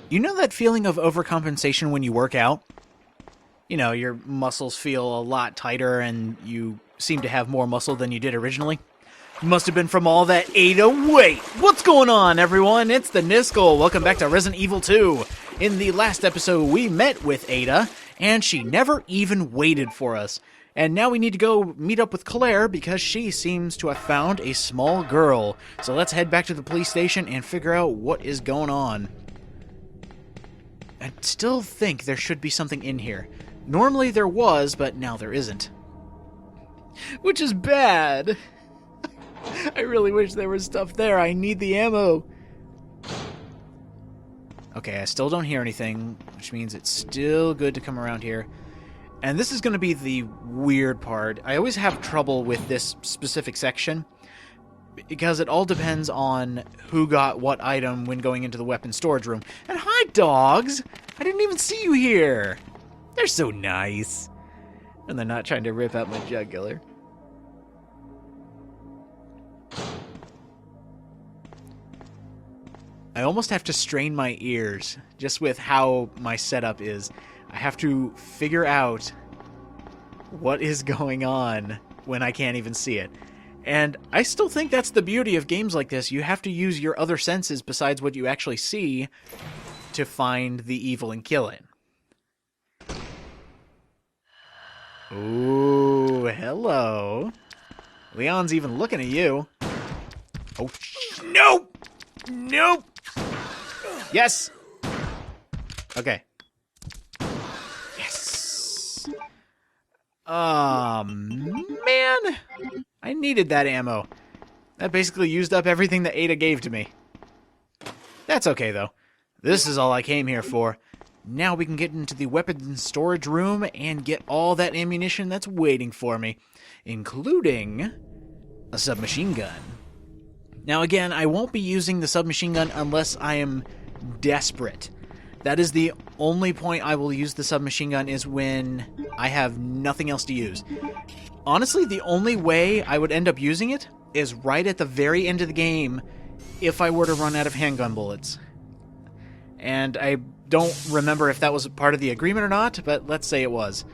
You know that feeling of overcompensation when you work out? You know, your muscles feel a lot tighter and you seem to have more muscle than you did originally? Must have been from all that Ada weight. What's going on, everyone? It's the Niskel. Welcome back to Resident Evil 2. In the last episode, we met with Ada, and she never even waited for us. And now we need to go meet up with Claire because she seems to have found a small girl. So let's head back to the police station and figure out what is going on. I still think there should be something in here. Normally there was, but now there isn't. Which is bad. I really wish there was stuff there. I need the ammo. Okay, I still don't hear anything, which means it's still good to come around here. And this is going to be the weird part. I always have trouble with this specific section because it all depends on who got what item when going into the weapon storage room. And hi, dogs! I didn't even see you here! They're so nice. And they're not trying to rip out my jugular. I almost have to strain my ears just with how my setup is. I have to figure out what is going on when I can't even see it. And I still think that's the beauty of games like this. You have to use your other senses besides what you actually see to find the evil and kill it. Ooh, hello. Leon's even looking at you. Oh, nope! Nope! Yes! Okay. Yes! Man! I needed that ammo. That basically used up everything that Ada gave to me. That's okay, though. This is all I came here for. Now we can get into the weapons storage room and get all that ammunition that's waiting for me, including a submachine gun. Now again, I won't be using the submachine gun unless I am desperate. That is the only point I will use the submachine gun, is when I have nothing else to use. Honestly, the only way I would end up using it is right at the very end of the game if I were to run out of handgun bullets. And I don't remember if that was a part of the agreement or not, but let's say it was.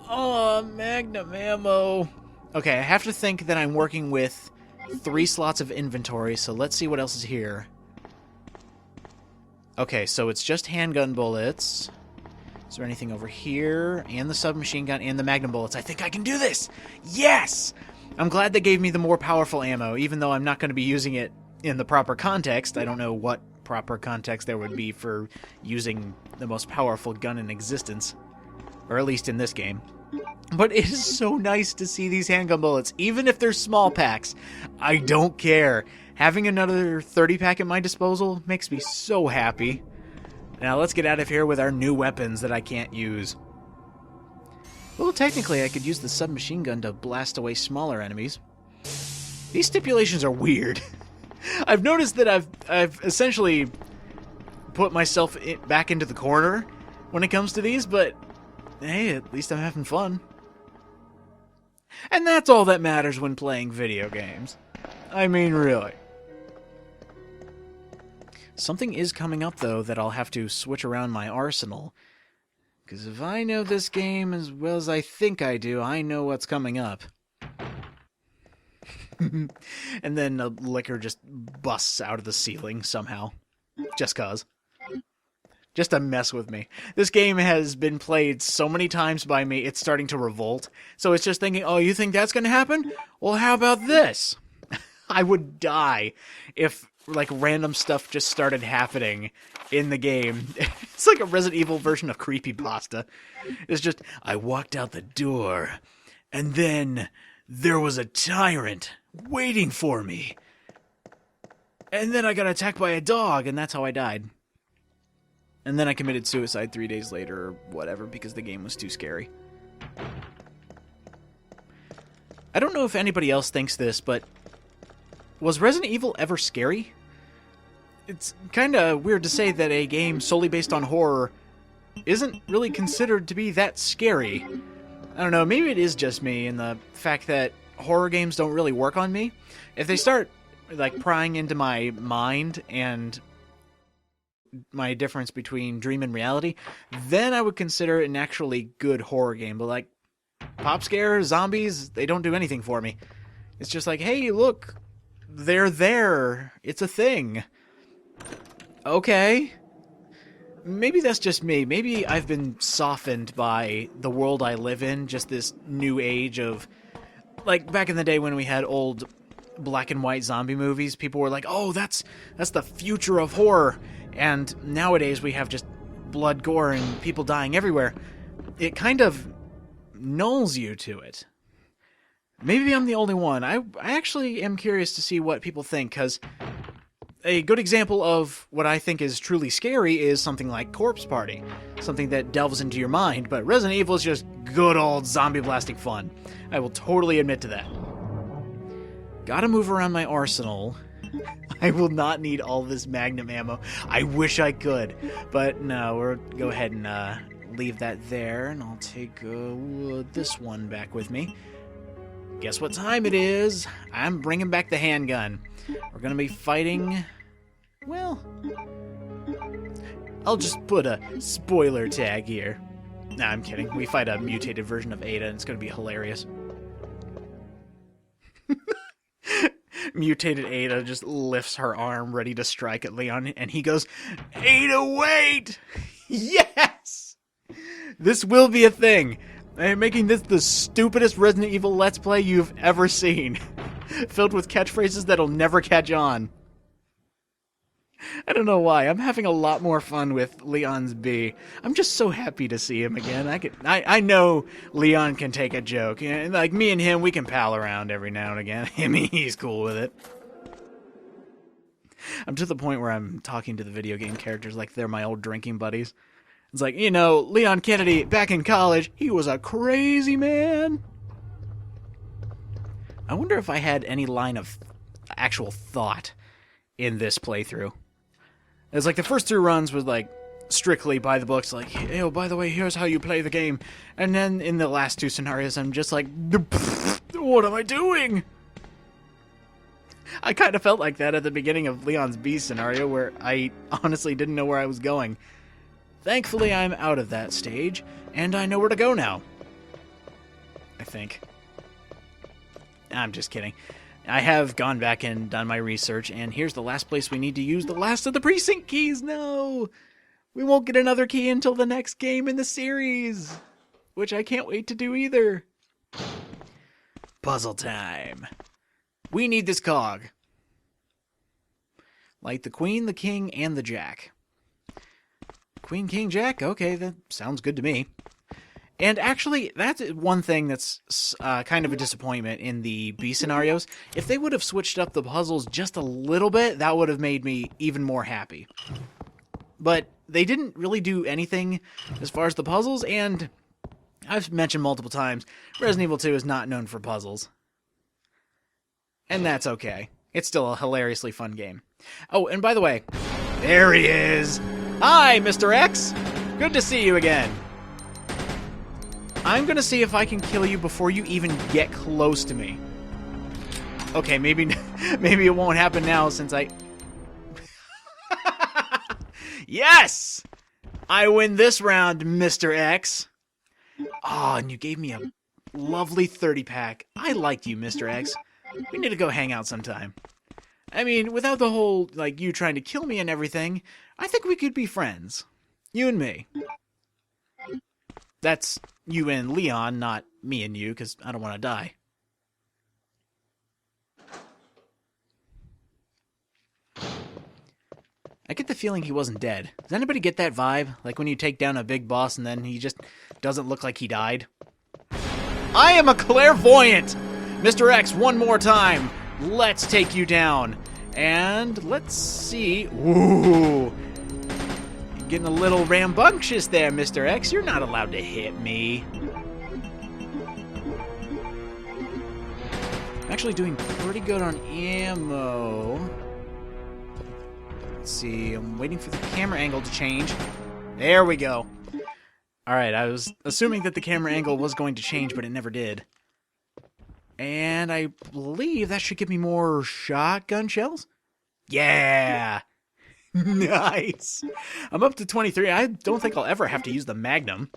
Oh, Magnum ammo. Okay, I have to think that I'm working with 3 slots of inventory, so let's see what else is here. Okay, so it's just handgun bullets. Is there anything over here? And the submachine gun and the magnum bullets. I think I can do this! Yes! I'm glad they gave me the more powerful ammo, even though I'm not going to be using it in the proper context. I don't know what proper context there would be for using the most powerful gun in existence. Or at least in this game. But it is so nice to see these handgun bullets, even if they're small packs. I don't care. Having another 30-pack at my disposal makes me so happy. Now let's get out of here with our new weapons that I can't use. Well, technically I could use the submachine gun to blast away smaller enemies. These stipulations are weird. I've noticed that I've essentially put myself back into the corner when it comes to these, but hey, at least I'm having fun. And that's all that matters when playing video games. I mean, really. Something is coming up, though, that I'll have to switch around my arsenal. Because if I know this game as well as I think I do, I know what's coming up. And then the liquor just busts out of the ceiling somehow. Just cause. Just to mess with me. This game has been played so many times by me, it's starting to revolt. So it's just thinking, oh, you think that's going to happen? Well, how about this? I would die if, like, random stuff just started happening in the game. It's like a Resident Evil version of creepypasta. It's just, I walked out the door, and then there was a tyrant waiting for me. And then I got attacked by a dog, and that's how I died. And then I committed suicide 3 days later or whatever because the game was too scary. I don't know if anybody else thinks this, but was Resident Evil ever scary? It's kind of weird to say that a game solely based on horror isn't really considered to be that scary. I don't know, maybe it is just me and the fact that horror games don't really work on me. If they start like prying into my mind and my difference between dream and reality, then I would consider it an actually good horror game. But like pop scare, zombies, they don't do anything for me. It's just like, hey, look, they're there. It's a thing. Okay. Maybe that's just me. Maybe I've been softened by the world I live in, just this new age of, like, back in the day when we had old black and white zombie movies, people were like, oh, that's the future of horror. And nowadays we have just blood, gore, and people dying everywhere. It kind of nulls you to it. Maybe I'm the only one. I actually am curious to see what people think, because a good example of what I think is truly scary is something like Corpse Party, something that delves into your mind, but Resident Evil is just good old zombie blasting fun. I will totally admit to that. Gotta move around my arsenal. I will not need all this Magnum ammo. I wish I could, but no, we'll go ahead and leave that there, and I'll take this one back with me. Guess what time it is? I'm bringing back the handgun. We're gonna be fighting... Well... I'll just put a spoiler tag here. Nah, I'm kidding. We fight a mutated version of Ada, and it's gonna be hilarious. Mutated Ada just lifts her arm, ready to strike at Leon, and he goes, Ada, wait! Yes! This will be a thing. I'm making this the stupidest Resident Evil Let's Play you've ever seen. Filled with catchphrases that'll never catch on. I don't know why. I'm having a lot more fun with Leon's B. I'm just so happy to see him again. I know Leon can take a joke. Like, me and him, we can pal around every now and again. I mean, he's cool with it. I'm to the point where I'm talking to the video game characters like they're my old drinking buddies. It's like, you know, Leon Kennedy, back in college, he was a crazy man. I wonder if I had any line of actual thought in this playthrough. It's like the first 2 runs was like strictly by the books, like, hey, oh, by the way, here's how you play the game. And then in the last 2 scenarios, I'm just like, what am I doing? I kind of felt like that at the beginning of Leon's B scenario, where I honestly didn't know where I was going. Thankfully, I'm out of that stage, and I know where to go now. I think. I'm just kidding. I have gone back and done my research, and here's the last place we need to use the last of the precinct keys. No! We won't get another key until the next game in the series, which I can't wait to do either. Puzzle time. We need this cog. Like the Queen, the King, and the Jack. Queen, King, Jack? Okay, that sounds good to me. And actually, that's one thing that's kind of a disappointment in the B scenarios. If they would have switched up the puzzles just a little bit, that would have made me even more happy. But they didn't really do anything as far as the puzzles, and I've mentioned multiple times, Resident Evil 2 is not known for puzzles. And that's okay. It's still a hilariously fun game. Oh, and by the way, there he is! Hi, Mr. X! Good to see you again. I'm gonna see if I can kill you before you even get close to me. Okay, maybe it won't happen now since I... Yes! I win this round, Mr. X. Oh, and you gave me a lovely 30-pack. I liked you, Mr. X. We need to go hang out sometime. I mean, without the whole, like, you trying to kill me and everything, I think we could be friends. You and me. That's you and Leon, not me and you, because I don't want to die. I get the feeling he wasn't dead. Does anybody get that vibe? Like when you take down a big boss and then he just doesn't look like he died? I am a clairvoyant! Mr. X, one more time. Let's take you down. And let's see. Ooh. Getting a little rambunctious there, Mr. X. You're not allowed to hit me. I'm actually doing pretty good on ammo. Let's see. I'm waiting for the camera angle to change. There we go. Alright, I was assuming that the camera angle was going to change, but it never did. And I believe that should give me more shotgun shells? Yeah! Nice. I'm up to 23. I don't think I'll ever have to use the Magnum.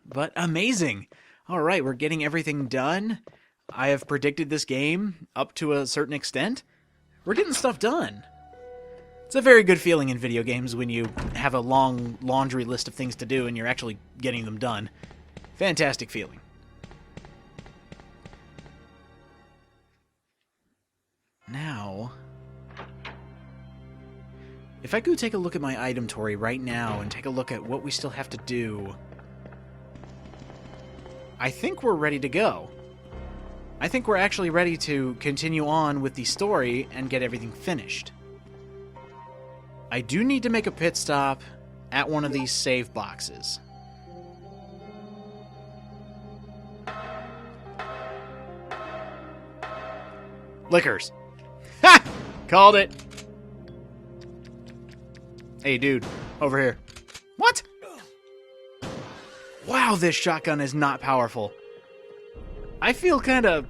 But amazing. All right, we're getting everything done. I have predicted this game up to a certain extent. We're getting stuff done. It's a very good feeling in video games when you have a long laundry list of things to do and you're actually getting them done. Fantastic feeling. Now, if I go take a look at my item tory right now and take a look at what we still have to do, I think we're ready to go. I think we're actually ready to continue on with the story and get everything finished. I do need to make a pit stop at one of these save boxes. Liquors. Ha! Called it. Hey, dude. Over here. What? Wow, this shotgun is not powerful. I feel kind of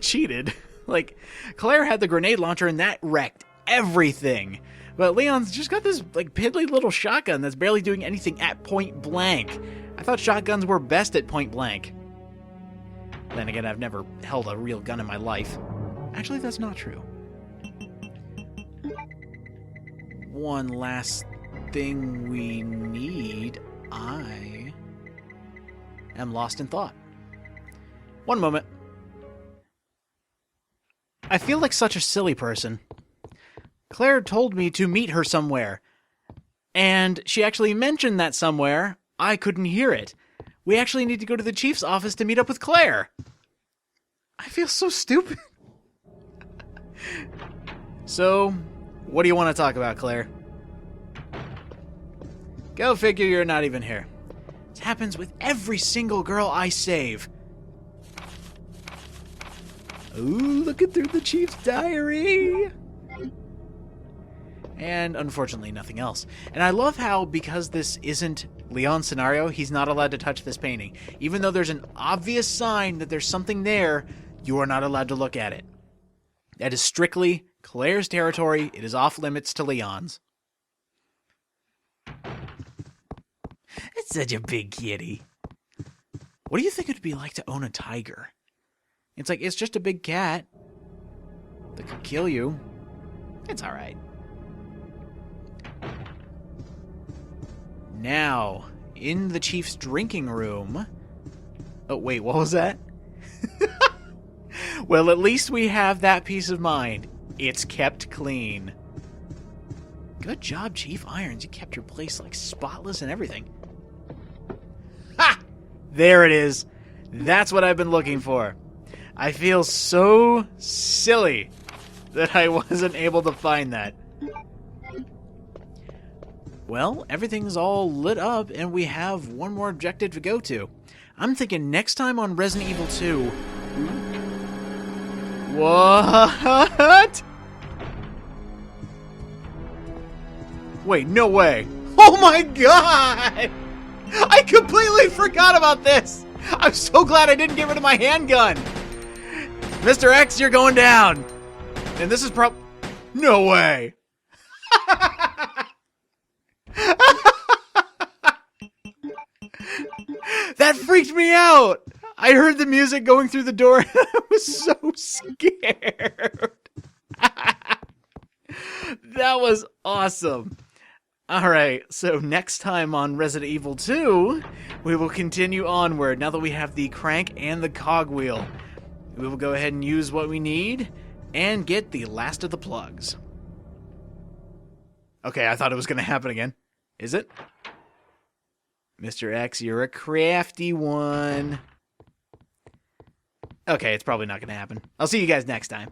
cheated. Like, Claire had the grenade launcher and that wrecked everything. But Leon's just got this, like, piddly little shotgun that's barely doing anything at point blank. I thought shotguns were best at point blank. Then again, I've never held a real gun in my life. Actually, that's not true. One last thing we need. I am lost in thought. One moment. I feel like such a silly person. Claire told me to meet her somewhere. And she actually mentioned that somewhere. I couldn't hear it. We actually need to go to the chief's office to meet up with Claire. I feel so stupid. So, what do you want to talk about, Claire? Go figure you're not even here. This happens with every single girl I save. Ooh, looking through the chief's diary. And unfortunately, nothing else. And I love how, because this isn't Leon's scenario, he's not allowed to touch this painting. Even though there's an obvious sign that there's something there, you are not allowed to look at it. That is strictly Claire's territory. It is off limits to Leon's. It's such a big kitty. What do you think it'd be like to own a tiger? It's like, it's just a big cat that could kill you. It's alright. Now, in the chief's drinking room... Oh, wait, what was that? Well, at least we have that peace of mind. It's kept clean. Good job, Chief Irons. You kept your place, like, spotless and everything. Ha! There it is. That's what I've been looking for. I feel so silly that I wasn't able to find that. Well, everything's all lit up, and we have one more objective to go to. I'm thinking next time on Resident Evil 2... What? Wait, no way. Oh my god! I completely forgot about this! I'm so glad I didn't get rid of my handgun! Mr. X, you're going down! And this is no way! That freaked me out! I heard the music going through the door and I was so scared. That was awesome. Alright, so next time on Resident Evil 2, we will continue onward now that we have the crank and the cogwheel. We will go ahead and use what we need and get the last of the plugs. Okay, I thought it was going to happen again. Is it? Mr. X, you're a crafty one. Okay, it's probably not going to happen. I'll see you guys next time.